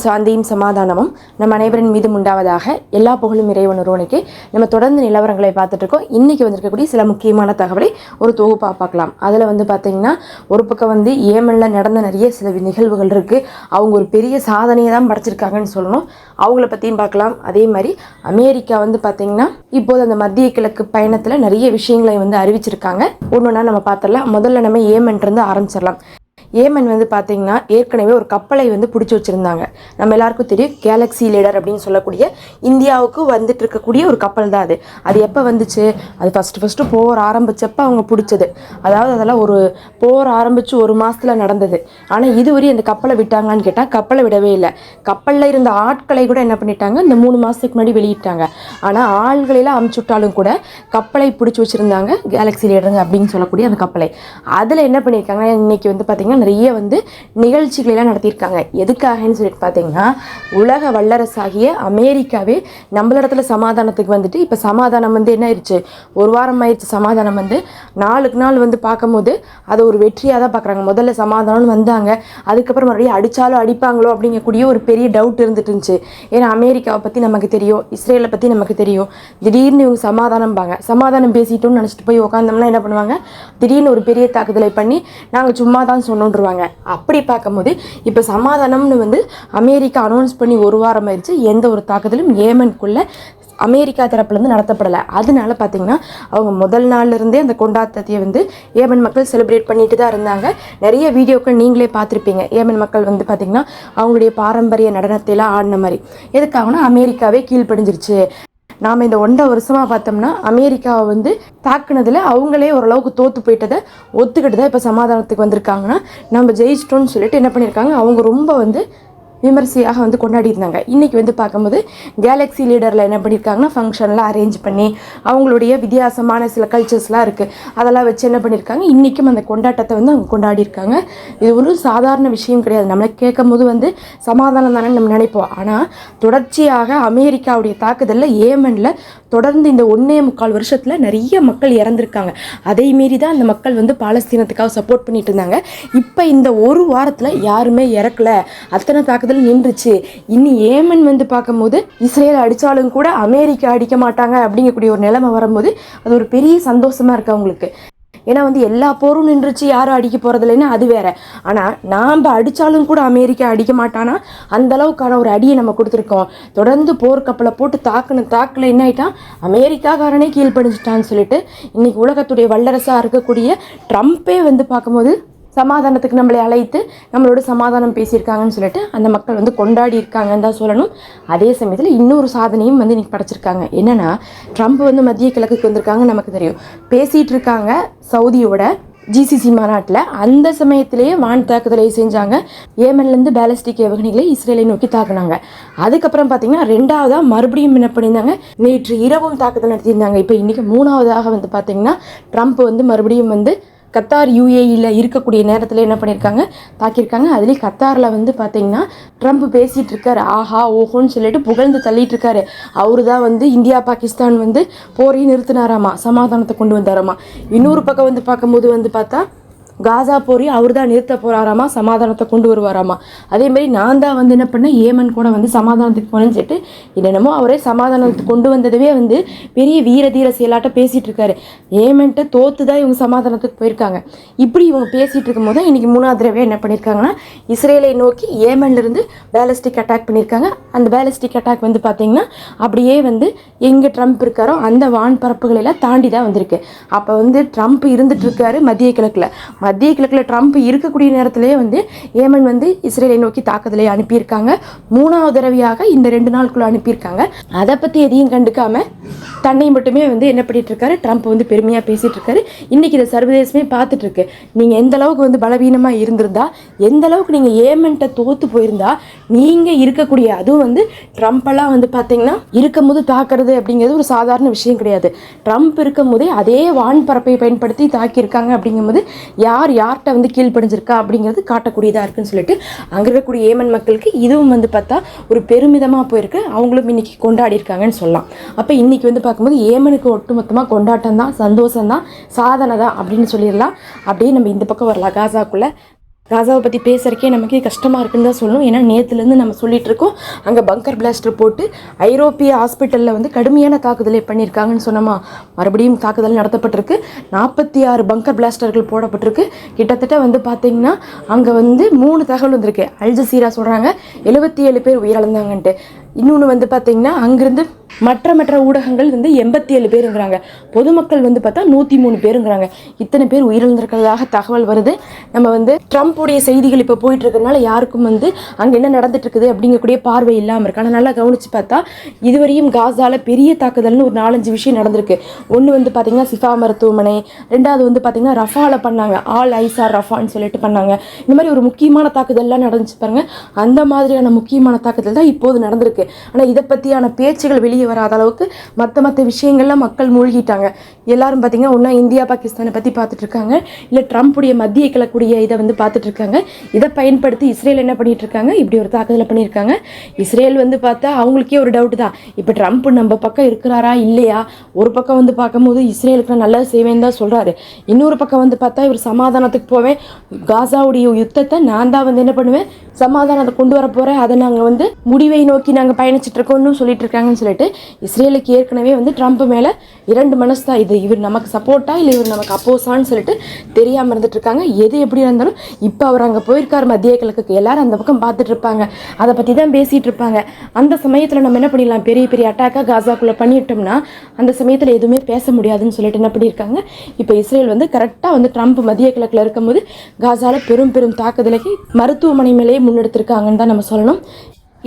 சாந்தியும் சமாதானமும் நம்ம அனைவரின் மீதும் உண்டாவதாக. எல்லா புகழும் இறைவன் ஒருவனுக்கு. நம்ம தொடர்ந்து நிலவரங்களை பார்த்துட்டு இருக்கோம். இன்றைக்கி வந்திருக்கக்கூடிய சில முக்கியமான தகவலை ஒரு தொகுப்பாக பார்க்கலாம். அதில் பார்த்திங்கன்னா ஒரு பக்கம் ஏமனில் நடந்த நிறைய சில நிகழ்வுகள் இருக்குது. அவங்க ஒரு பெரிய சாதனையை தான் படைச்சிருக்காங்கன்னு சொல்லணும். அவங்கள பற்றியும் பார்க்கலாம். அதே மாதிரி அமெரிக்கா பார்த்திங்கன்னா இப்போது அந்த மத்திய கிழக்கு பயணத்தில் நிறைய விஷயங்களை அறிவிச்சிருக்காங்க. ஒன்று நம்ம பார்த்துடலாம். முதல்ல நம்ம ஏமன்லேருந்து ஆரம்பிச்சிடலாம். ஏமன் பார்த்திங்கன்னா ஏற்கனவே ஒரு கப்பலை பிடிச்சி வச்சுருந்தாங்க. நம்ம எல்லாருக்கும் தெரியும், கேலக்ஸி லீடர் அப்படின்னு சொல்லக்கூடிய இந்தியாவுக்கு வந்துட்டு இருக்கக்கூடிய ஒரு கப்பல் தான் அது. அது எப்போ வந்துச்சு? அது ஃபஸ்ட்டு போர் ஆரம்பித்தப்போ அவங்க பிடிச்சது. அதாவது அதெல்லாம் ஒரு போர் ஆரம்பித்து ஒரு மாதத்தில் நடந்தது. ஆனால் இதுவரை அந்த கப்பலை விட்டாங்கன்னு கேட்டால் கப்பலை விடவே இல்லை. கப்பலில் இருந்த ஆட்களை கூட என்ன பண்ணிட்டாங்க, இந்த 3 மாதத்துக்கு முன்னாடி வெளியிட்டாங்க. ஆனால் ஆள்களெல்லாம் அமுச்சுட்டாலும் கூட கப்பலை பிடிச்சி வச்சுருந்தாங்க, கேலக்ஸி லீடருங்க அப்படின்னு சொல்லக்கூடிய அந்த கப்பலை. அதில் என்ன பண்ணியிருக்காங்க, இன்றைக்கி பார்த்திங்கன்னா நிறைய நிகழ்ச்சிகளெல்லாம் நடத்தியிருக்காங்க. எதுக்காகன்னு சொல்லிட்டு பார்த்தீங்கன்னா, உலக வல்லரசாகிய அமெரிக்காவே நம்மளிடத்துல சமாதானத்துக்கு இப்போ சமாதானம் என்ன ஆயிடுச்சு, ஒரு வாரம் ஆயிடுச்சு. சமாதானம் நாளுக்கு நாள் பார்க்கும்போது அதை ஒரு வெற்றியாக தான் பார்க்குறாங்க. முதல்ல சமாதானம்னு வந்தாங்க, அதுக்கப்புறம் மறுபடியும் அடித்தாலும் அடிப்பாங்களோ அப்படிங்கக்கூடிய ஒரு பெரிய டவுட் இருந்துட்டு இருந்துச்சு. ஏன்னா அமெரிக்காவை பற்றி நமக்கு தெரியும், இஸ்ரேலை பற்றி நமக்கு தெரியும். திடீர்னு இவங்க சமாதானம் பேசிட்டோம்னு நினச்சிட்டு போய் உட்காந்தோம்னா என்ன பண்ணுவாங்க, திடீர்னு ஒரு பெரிய தாக்குதலை பண்ணி நாங்கள் சும்மா தான் சொன்னோன்றுவாங்க. அப்படி பார்க்கும்போது இப்போ சமாதானம்னு அமெரிக்கா அனௌன்ஸ் பண்ணி ஒரு வாரம் ஆயிடுச்சு. எந்த ஒரு தாக்குதலும் ஏமனுக்குள்ளே அமெரிக்கா தரப்புலேருந்து நடத்தப்படலை. அதனால பார்த்திங்கன்னா அவங்க முதல் நாள்லேருந்தே அந்த கொண்டாட்டத்தை ஏமன் மக்கள் செலிப்ரேட் பண்ணிட்டு தான் இருந்தாங்க. நிறைய வீடியோக்கள் நீங்களே பார்த்துருப்பீங்க. ஏமன் மக்கள் பார்த்திங்கன்னா அவங்களுடைய பாரம்பரிய நடனத்தைலாம் ஆடின மாதிரி. எதுக்காகனா அமெரிக்காவே கீழ்ப்படிஞ்சிருச்சு. நாம் இந்த 1.5 வருஷமாக பார்த்தோம்னா அமெரிக்காவை தாக்குனதில் அவங்களே ஓரளவுக்கு தோற்று போயிட்டதை ஒத்துக்கிட்டு தான் இப்போ சமாதானத்துக்கு வந்திருக்காங்கன்னா நம்ம ஜெயிச்சிட்டோன்னு சொல்லிட்டு என்ன பண்ணியிருக்காங்க, அவங்க ரொம்ப விமர்சையாக கொண்டாடி இருந்தாங்க. இன்றைக்கி பார்க்கும்போது கேலக்ஸி லீடரில் என்ன பண்ணியிருக்காங்கன்னா ஃபங்க்ஷன்லாம் அரேஞ்ச் பண்ணி அவங்களுடைய வித்தியாசமான சில கல்ச்சர்ஸ்லாம் இருக்குது, அதெல்லாம் வச்சு என்ன பண்ணியிருக்காங்க, இன்றைக்கும் அந்த கொண்டாட்டத்தை அவங்க கொண்டாடியிருக்காங்க. இது ஒரு சாதாரண விஷயம் கிடையாது. நம்மளை கேட்கும் போது சமாதானம் தானே நம்ம நினைப்போம். ஆனால் தொடர்ச்சியாக அமெரிக்காவுடைய தாக்குதலில் ஏமனில் தொடர்ந்து இந்த 1.25 வருஷத்தில் நிறைய மக்கள் இறந்துருக்காங்க. அதை மீறி தான் அந்த மக்கள் பாலஸ்தீனத்துக்காக சப்போர்ட் பண்ணிட்டு இருந்தாங்க. இப்போ இந்த ஒரு வாரத்தில் யாருமே இறக்கலை, அத்தனை தாக்குதல் நின்றுச்சு. இனி ஏமன் பார்க்கும்போது இஸ்ரேல் அடித்தாலும் கூட அமெரிக்கா அடிக்க மாட்டாங்க அப்படிங்கக்கூடிய ஒரு நிலைமை வரும்போது அது ஒரு பெரிய சந்தோஷமாக இருக்குது அவங்களுக்கு. ஏன்னா எல்லா போரும் நின்றுச்சு, யாரும் அடிக்க போகிறதில்லைன்னா அது வேற. ஆனால் நாம் அடித்தாலும் கூட அமெரிக்கா அடிக்க மாட்டானா, அந்த அளவுக்கான ஒரு அடியை நம்ம கொடுத்துருக்கோம். தொடர்ந்து போர்க்கப்பலை போட்டு தாக்கில் என்ன ஆகிட்டான், அமெரிக்காக்காரனே கீழ்ப்படிஞ்சிட்டான்னு சொல்லிட்டு இன்றைக்கி உலகத்துடைய வல்லரசாக இருக்கக்கூடிய ட்ரம்ப்பே பார்க்கும்போது சமாதானத்துக்கு நம்மளை அழைத்து நம்மளோட சமாதானம் பேசியிருக்காங்கன்னு சொல்லிட்டு அந்த மக்கள் கொண்டாடி இருக்காங்கன்னு தான் சொல்லணும். அதே சமயத்தில் இன்னொரு சாதனையும் இன்றைக்கி படைச்சிருக்காங்க. என்னென்னா, ட்ரம்ப் மத்திய கிழக்குக்கு வந்திருக்காங்க, நமக்கு தெரியும். பேசிகிட்டு இருக்காங்க சவுதியோட GCC மாநாட்டில். அந்த சமயத்திலேயே வான் தாக்குதலை செஞ்சாங்க. ஏமன்லேருந்து பேலிஸ்டிக் ஏவுகணைகளை இஸ்ரேலை நோக்கி தாக்குனாங்க. அதுக்கப்புறம் பார்த்திங்கன்னா 2வதாக மறுபடியும் என்ன பண்ணியிருந்தாங்க, நேற்று இரவும் தாக்குதல் நடத்தியிருந்தாங்க. இப்போ இன்றைக்கி 3வதாக பார்த்திங்கன்னா ட்ரம்ப் மறுபடியும் கத்தார் UAEயில் இருக்கக்கூடிய நேரத்தில் என்ன பண்ணியிருக்காங்க, தாக்கியிருக்காங்க. அதுலேயும் கத்தாரில் பார்த்திங்கன்னா ட்ரம்ப் பேசிகிட்டு இருக்காரு, ஆஹா ஓஹோன்னு சொல்லிட்டு புகழ்ந்து தள்ளிட்டு இருக்காரு. அவரு தான் இந்தியா பாகிஸ்தான் போரையும் நிறுத்தினாராமா, சமாதானத்தை கொண்டு வந்தாராமா. இன்னொரு பக்கம் பார்க்கும்போது பார்த்தா காசா போரி அவர் தான் நிறுத்த போகிறாராமா, சமாதானத்தை கொண்டு வருவாராமா. அதேமாதிரி நான் தான் என்ன பண்ணேன், ஏமன் கூட சமாதானத்துக்கு போனேன்னு சொல்லிட்டு என்னென்னமோ அவரே சமாதானத்துக்கு கொண்டு வந்ததவே பெரிய வீர தீர செயலாட்ட பேசிகிட்டு இருக்காரு. ஏமன்ட்டு தோற்று தான் இவங்க சமாதானத்துக்கு போயிருக்காங்க. இப்படி இவங்க பேசிகிட்டு இருக்கும் போது இன்றைக்கி 3வது தடவை என்ன பண்ணியிருக்காங்கன்னா, இஸ்ரேலை நோக்கி ஏமன்லேருந்து பேலிஸ்டிக் அட்டாக் பண்ணியிருக்காங்க. அந்த பேலிஸ்டிக் அட்டாக் பார்த்திங்கன்னா அப்படியே எங்கே ட்ரம்ப் இருக்காரோ அந்த வான் பரப்புகளெல்லாம் தாண்டி தான் வந்திருக்கு. அப்போ ட்ரம்ப் இருந்துகிட்ருக்காரு மத்திய கிழக்கில் ட்ரம்ப் இருக்கக்கூடிய நேரத்திலே ஏமன் இஸ்ரேலை நோக்கி தாக்குதலை அனுப்பியிருக்காங்க. 3வது தடவையாக இந்த 2 நாளுக்குள்ள அனுப்பியிருக்காங்க. அதை பற்றி எதையும் கண்டுக்காமல் தன்னை மட்டுமே என்ன பண்ணிட்டு இருக்காரு, ட்ரம்ப் பெருமையாக பேசிகிட்டு இருக்காரு. இன்றைக்கி இதை சர்வதேசமே பார்த்துட்டு இருக்கு. நீங்கள் எந்த அளவுக்கு பலவீனமாக இருந்திருந்தா, எந்த அளவுக்கு நீங்கள் ஏமன்ட்ட தோற்று போயிருந்தா, நீங்கள் இருக்கக்கூடிய அதுவும் ட்ரம்ப்பெல்லாம் பார்த்தீங்கன்னா இருக்கும் போது தாக்குறது அப்படிங்கிறது ஒரு சாதாரண விஷயம் கிடையாது. ட்ரம்ப் இருக்கும் போதே அதே வான் பரப்பை பயன்படுத்தி தாக்கியிருக்காங்க. அப்படிங்கும்போது யார்கிட்ட கீழ்ப்படிஞ்சிருக்கா அப்படிங்கிறது காட்டக்கூடியதாக இருக்குன்னு சொல்லிட்டு அங்கே இருக்கக்கூடிய ஏமன் மக்களுக்கு இதுவும் பார்த்தா ஒரு பெருமிதமாக போயிருக்கு. அவங்களும் இன்னைக்கு கொண்டாடி இருக்காங்கன்னு சொல்லலாம். அப்போ இன்னைக்கு பார்க்கும்போது ஏமனுக்கு ஒட்டுமொத்தமாக கொண்டாட்டம் தான், சந்தோஷம் தான், சாதனை தான் அப்படின்னு சொல்லிடலாம். அப்படியே நம்ம இந்த பக்கம் வரலாம் காசாக்குள்ளே. காசாவை பற்றி பேசுகிறக்கே நமக்கு கஷ்டமாக இருக்குன்னு தான் சொல்லணும். ஏன்னா நேற்றுலேருந்து நம்ம சொல்லிகிட்டு இருக்கோம், அங்கே பங்கர் பிளாஸ்டர் போட்டு ஐரோப்பிய ஹாஸ்பிட்டலில் வந்து கடுமையான தாக்குதலை பண்ணியிருக்காங்கன்னு சொன்னோமா. மறுபடியும் தாக்குதல் நடத்தப்பட்டிருக்கு. 46 பங்கர் பிளாஸ்டர்கள் போடப்பட்டிருக்கு. கிட்டத்தட்ட வந்து பார்த்திங்கன்னா அங்கே வந்து 3 தகவல் வந்திருக்கு. அல் ஜசீரா சொல்கிறாங்க 77 பேர் உயிரிழந்தாங்கன்ட்டு. இன்னொன்று வந்து பார்த்திங்கன்னா அங்கேருந்து மற்ற ஊடகங்கள் வந்து 87 பேருங்கிறாங்க. பொதுமக்கள் வந்து பார்த்தா 103 பேருங்கிறாங்க. இத்தனை பேர் உயிரிழந்திருக்கிறதாக தகவல் வருது. நம்ம வந்து ட்ரம்ப்புடைய செய்திகள் இப்போ போயிட்டு இருக்கிறதுனால யாருக்கும் வந்து அங்கே என்ன நடந்துட்டு இருக்குது அப்படிங்கக்கூடிய பார்வை இல்லாமல் இருக்கு. ஆனால் நல்லா கவனித்து பார்த்தா இதுவரையும் காசால பெரிய தாக்குதல்னு ஒரு 4-5 விஷயம் நடந்திருக்கு. ஒன்று வந்து பார்த்திங்கன்னா சிஃபா மருத்துவமனை, ரெண்டாவது வந்து பார்த்திங்கன்னா ரஃபாவில் பண்ணாங்க, ஆல் ஐசார் ரஃபான்னு சொல்லிட்டு பண்ணாங்க. இந்த மாதிரி ஒரு முக்கியமான தாக்குதல்லாம் நடந்துச்சு பாருங்க. அந்த மாதிரியான முக்கியமான தாக்குதல் தான் இப்போது நடந்திருக்கு. ஆனால் இதை பற்றியான பேச்சுகள் வெளியே வராத அளவுக்கு மற்ற விஷயங்கள்லாம் மக்கள் மூழ்கிட்டாங்க. எல்லாரும் பார்த்தீங்கன்னா ஒன்றா இந்தியா பாகிஸ்தானை பற்றி பார்த்துட்டு இருக்காங்க, இல்லை ட்ரம்ப்புடைய மத்திய கிழக்குடைய இதை வந்து பார்த்துட்டு இருக்காங்க. இதை பயன்படுத்தி இஸ்ரேல் என்ன பண்ணிட்டு இருக்காங்க, இப்படி ஒரு தாக்குதலை பண்ணியிருக்காங்க. இஸ்ரேல் வந்து பார்த்தா அவங்களுக்கே ஒரு டவுட் தான், இப்போ ட்ரம்ப் நம்ம பக்கம் இருக்கிறாரா இல்லையா. ஒரு பக்கம் வந்து பார்க்கும்போது இஸ்ரேலுக்கு நான் நல்லது செய்வேன்னு தான் சொல்கிறாரு. இன்னொரு பக்கம் வந்து பார்த்தா இவர் சமாதானத்துக்கு போவேன், காசாவுடைய யுத்தத்தை நான் தான் வந்து என்ன பண்ணுவேன், சமாதானத்தை கொண்டு வர போகிறேன், அதை நாங்கள் வந்து முடிவை நோக்கி நாங்கள் பயணிச்சுட்டு இருக்கோம்னு சொல்லிட்டு இருக்காங்கன்னு சொல்லிட்டு இஸ்ரேலுக்கு ஏற்கனவே வந்து ட்ரம்ப் மேலே 2 மனசு தான். இது இவர் நமக்கு சப்போர்ட்டா இல்லை இவர் நமக்கு அப்போஸான்னு சொல்லிட்டு தெரியாமல் இருந்துட்டு இருக்காங்க. எது எப்படி இருந்தாலும் இப்போ அவர் அங்கே போயிருக்கார் மத்திய கிழக்குக்கு, எல்லாரும் அந்த பக்கம் பார்த்துட்டு இருப்பாங்க, அதை பற்றி தான் பேசிகிட்டு இருப்பாங்க. அந்த சமயத்தில் நம்ம என்ன பண்ணிடலாம், பெரிய அட்டாக்காக காசாக்குள்ளே பண்ணிட்டோம்னா அந்த சமயத்தில் எதுவுமே பேச முடியாதுன்னு சொல்லிட்டு என்ன பண்ணியிருக்காங்க, இப்போ இஸ்ரேல் வந்து கரெக்டாக வந்து ட்ரம்ப் மத்திய கிழக்கில் இருக்கும்போது காசாவில் பெரும் தாக்குதலுக்கு மருத்துவமனை மேலேயே முன்னெடுத்திருக்காங்கன்னு தான் நம்ம சொல்லணும்.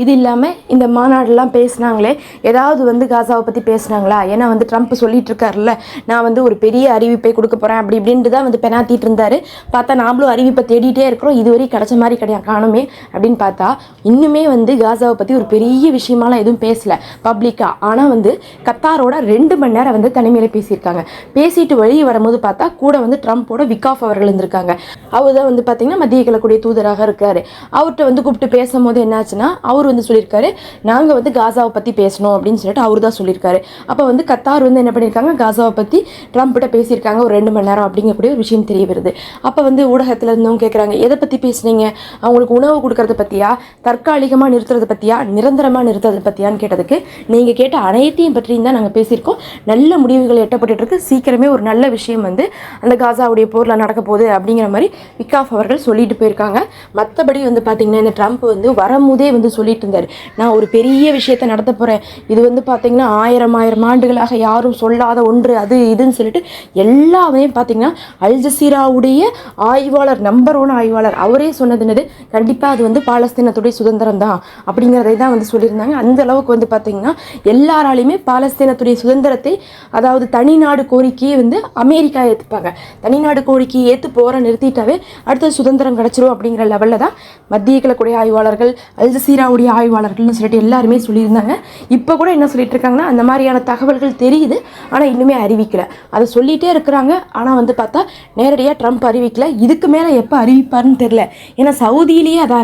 இது இல்லாமல் இந்த மாநாடுலாம் பேசினாங்களே, ஏதாவது வந்து காசாவை பற்றி பேசினாங்களா? ஏன்னா வந்து ட்ரம்ப் சொல்லிட்டு இருக்காருல்ல, நான் வந்து ஒரு பெரிய அறிவிப்பை கொடுக்க போகிறேன் அப்படி இப்படின்ட்டு தான் வந்து பெனாத்திட்டு இருந்தார். பார்த்தா நாமளும் அறிவிப்பை தேடிட்டே இருக்கிறோம், இதுவரை கிடச்ச மாதிரி கிடையாது, காணுமே அப்படின்னு பார்த்தா இன்னுமே வந்து காசாவை பற்றி ஒரு பெரிய விஷயமாலாம் எதுவும் பேசலை பப்ளிக்காக. ஆனால் வந்து கத்தாரோட 2 மணி நேரம் வந்து தனிமையில் பேசியிருக்காங்க. பேசிட்டு வெளியே வரும்போது பார்த்தா கூட வந்து ட்ரம்ப்போட விகாஃப் அவர்கள் இருந்திருக்காங்க. அவர் தான் வந்து பார்த்திங்கன்னா மத்திய கிழக்குடைய தூதராக இருக்கார். அவர்கிட்ட வந்து கூப்பிட்டு பேசும்போது என்னாச்சுன்னா அவர் வந்து சொல்லியிருக்காரு, நாங்கள் வந்து காசாவை பற்றி பேசணும் அப்படின்னு சொல்லிட்டு அவர் தான் சொல்லியிருக்காரு. அப்போ வந்து கத்தார் வந்து என்ன பண்ணியிருக்காங்க, காசாவை பற்றி ட்ரம்ப்கிட்ட பேசியிருக்காங்க ஒரு 2 மணி நேரம் அப்படிங்கக்கூடிய ஒரு விஷயம் தெரிய வருது. அப்போ வந்து ஊடகத்தில் இருந்தவங்க கேட்குறாங்க, எதை பற்றி பேசுனீங்க, அவங்களுக்கு உணவு கொடுக்கறத பற்றியா, தற்காலிகமாக நிறுத்துறதை பற்றியா, நிரந்தரமாக நிறுத்துறதை பற்றியான்னு கேட்டதுக்கு, நீங்கள் கேட்ட அனைத்தையும் பற்றியும் தான் நாங்கள் பேசியிருக்கோம், நல்ல முடிவுகள் எட்டப்பட்டுருக்கு, சீக்கிரமே ஒரு நல்ல விஷயம் வந்து அந்த காசாவுடைய போரில் நடக்க போகுது அப்படிங்கிற மாதிரி விகாஃப் அவர்கள் சொல்லிட்டு போயிருக்காங்க. மற்றபடி வந்து பார்த்திங்கன்னா இந்த ட்ரம்ப் வந்து வரும்போதே வந்து சொல்லிட்டு இருந்தார், நான் ஒரு பெரிய விஷயத்தை நடத்த போகிறேன், இது வந்து பார்த்திங்கன்னா 1000 ஆண்டுகளாக யாரும் சொல்லாத ஒன்று அது இதுன்னு சொல்லிட்டு எல்லாமே பார்த்திங்கன்னா அல் ஜசீராவுடைய ஆய்வாளர், நம்பர் 1 ஆய்வாளர் அவரே சொன்னதுனது கண்டிப்பாக அது வந்து பாலஸ்தீனத்துடைய சுதந்திரம் தான் அப்படிங்கிறதை தான் வந்து சொல்லியிருந்தாங்க. அந்த அளவுக்கு வந்து பார்த்திங்கன்னா எல்லாராலையுமே பாலஸ்தீனத்துடைய சுதந்திரத்தை, அதாவது தனிநாடு கோரிக்கையை வந்து அமெரிக்கா ஏற்றுப்பாங்க, தனிநாடு கோரிக்கையை ஏற்று போகிற நிறுத்திட்டாவே அடுத்தது சுதந்திரம் கிடச்சிரும் அப்படிங்கிற லெவலில் தான் மத்திய கிழக்குடைய ஆய்வாளர்கள், அல் ஜசீராவுடைய ஆய்வாளர்கள்னு சொல்லிட்டு எல்லாருமே சொல்லியிருந்தாங்க. இப்போ கூட என்ன சொல்லிட்டு இருக்காங்கன்னா, அந்த மாதிரியான தகவல்கள் தெரியுது ஆனால் இன்னுமே அறிவிக்கலை, அதை சொல்லிகிட்டே இருக்கிறாங்க. ஆனால் வந்து பார்த்தா நேரடியாக ட்ரம்ப் அறிவிக்கலை, இதுக்கு மேலே எப்போ அறிவிப்பார்னு தெரில. ஏன்னா சவுதியிலேயே அதை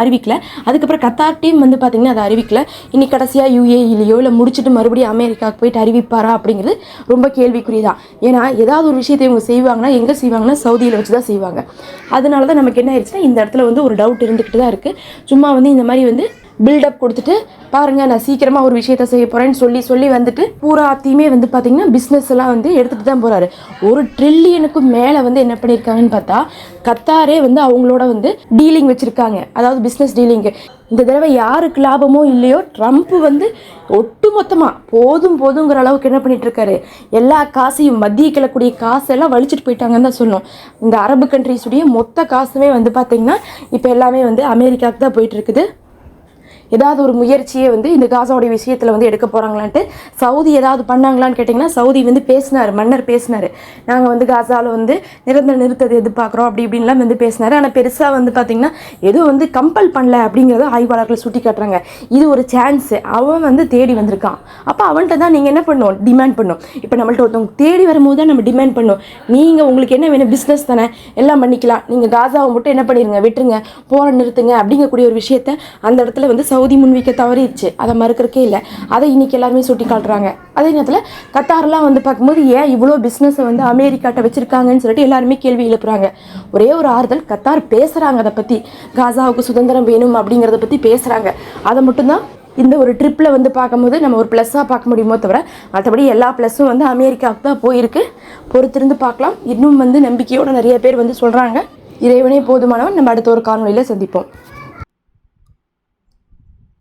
அறிவிக்கலை, அதுக்கப்புறம் கத்தார் டீம் வந்து பார்த்திங்கன்னா அதை அறிவிக்கலை. இன்னைக்கு கடைசியாக யுஏஇலையோ இல்லை முடிச்சுட்டு மறுபடியும் அமெரிக்காவுக்கு போயிட்டு அறிவிப்பாரா அப்படிங்கிறது ரொம்ப கேள்விக்குறிதான். ஏன்னா ஏதாவது ஒரு விஷயத்தை இவங்க செய்வாங்கன்னா எங்கே செய்வாங்கன்னா சவுதியில் வச்சு தான் செய்வாங்க. அதனால தான் நமக்கு என்ன ஆயிடுச்சுன்னா இந்த இடத்துல வந்து ஒரு டவுட் இருந்துக்கிட்டு தான் இருக்குது. சும்மா வந்து இந்த மாதிரி வந்து பில்டப் கொடுத்துட்டு பாருங்கள் நான் சீக்கிரமாக ஒரு விஷயத்த செய்ய போகிறேன்னு சொல்லி வந்துட்டு பூராத்தையுமே வந்து பார்த்திங்கன்னா பிஸ்னஸ் எல்லாம் வந்து எடுத்துகிட்டு தான் போகிறாரு. $1 ட்ரில்லியனுக்கும் மேலே வந்து என்ன பண்ணியிருக்காங்கன்னு பார்த்தா கத்தாரே வந்து அவங்களோட வந்து டீலிங் வச்சுருக்காங்க, அதாவது பிஸ்னஸ் டீலிங்கு. இந்த தடவை யாருக்கு லாபமோ இல்லையோ ட்ரம்ப் வந்து ஒட்டு மொத்தமாக போதுங்கிற அளவுக்கு என்ன பண்ணிட்டு இருக்காரு, எல்லா காசையும் மத்திய கிழக்குடைய காசெல்லாம் வலிச்சுட்டு போயிட்டாங்கன்னு தான் சொல்லணும். இந்த அரபு கண்ட்ரிஸுடைய மொத்த காசுமே வந்து பார்த்திங்கன்னா இப்போ எல்லாமே வந்து அமெரிக்காவுக்கு தான் போயிட்டு இருக்குது. ஏதாவது ஒரு முயற்சியை வந்து இந்த காசாவுடைய விஷயத்தில் வந்து எடுக்க போகிறாங்களான்ட்டு சவுதி ஏதாவது பண்ணாங்களான்னு கேட்டிங்கன்னா சவுதி வந்து பேசினார், மன்னர் பேசினார், நாங்கள் வந்து காசாவில் வந்து நிறுத்தத்தை எதிர்பார்க்குறோம் அப்படி இப்படின்லாம் வந்து பேசினார். ஆனால் பெருசாக வந்து பார்த்திங்கன்னா எதுவும் வந்து கம்பல் பண்ணல அப்படிங்கிறத ஆய்வாளர்கள் சுட்டி காட்டுறாங்க. இது ஒரு சான்ஸு, அவன் வந்து தேடி வந்திருக்கான், அப்போ அவன்கிட்ட தான் நீங்கள் என்ன பண்ணணும், டிமாண்ட் பண்ணணும். இப்போ நம்மள்ட்ட ஒருத்தவங்க தேடி வரும்போது தான் நம்ம டிமாண்ட் பண்ணணும், நீங்கள் உங்களுக்கு என்ன வேணும், பிஸ்னஸ் தானே எல்லாம் பண்ணிக்கலாம், நீங்கள் காசாவை மட்டும் என்ன பண்ணிடுங்க, விட்டுருங்க, போரை நிறுத்துங்க அப்படிங்கக்கூடிய ஒரு விஷயத்தை அந்த இடத்துல வந்து சவுதி முன்வைக்க தவறிடுச்சு, அதை மறுக்கிறக்கே இல்லை. அதை இன்றைக்கி எல்லாருமே சுட்டி காட்டுறாங்க. அதே நேரத்தில் கத்தார்லாம் வந்து பார்க்கும்போது ஏன் இவ்வளோ பிஸ்னஸை வந்து அமெரிக்காட்ட வச்சுருக்காங்கன்னு சொல்லிட்டு எல்லாருமே கேள்வி எழுப்புறாங்க. ஒரே ஒரு ஆறுதல், கத்தார் பேசுகிறாங்க, அதை பற்றி காசாவுக்கு சுதந்திரம் வேணும் அப்படிங்கிறத பற்றி பேசுகிறாங்க. அதை மட்டும்தான் இந்த ஒரு ட்ரிப்பில் வந்து பார்க்கும்போது நம்ம ஒரு ப்ளஸ்ஸாக பார்க்க முடியுமோ தவிர மற்றபடி எல்லா ப்ளஸ்ஸும் வந்து அமெரிக்காவுக்கு தான் போயிருக்கு. பொறுத்திருந்து பார்க்கலாம். இன்னும் வந்து நம்பிக்கையோடு நிறைய பேர் வந்து சொல்கிறாங்க. இறைவனே போதுமானவன். நம்ம அடுத்த ஒரு காணொலியில் சந்திப்போம்.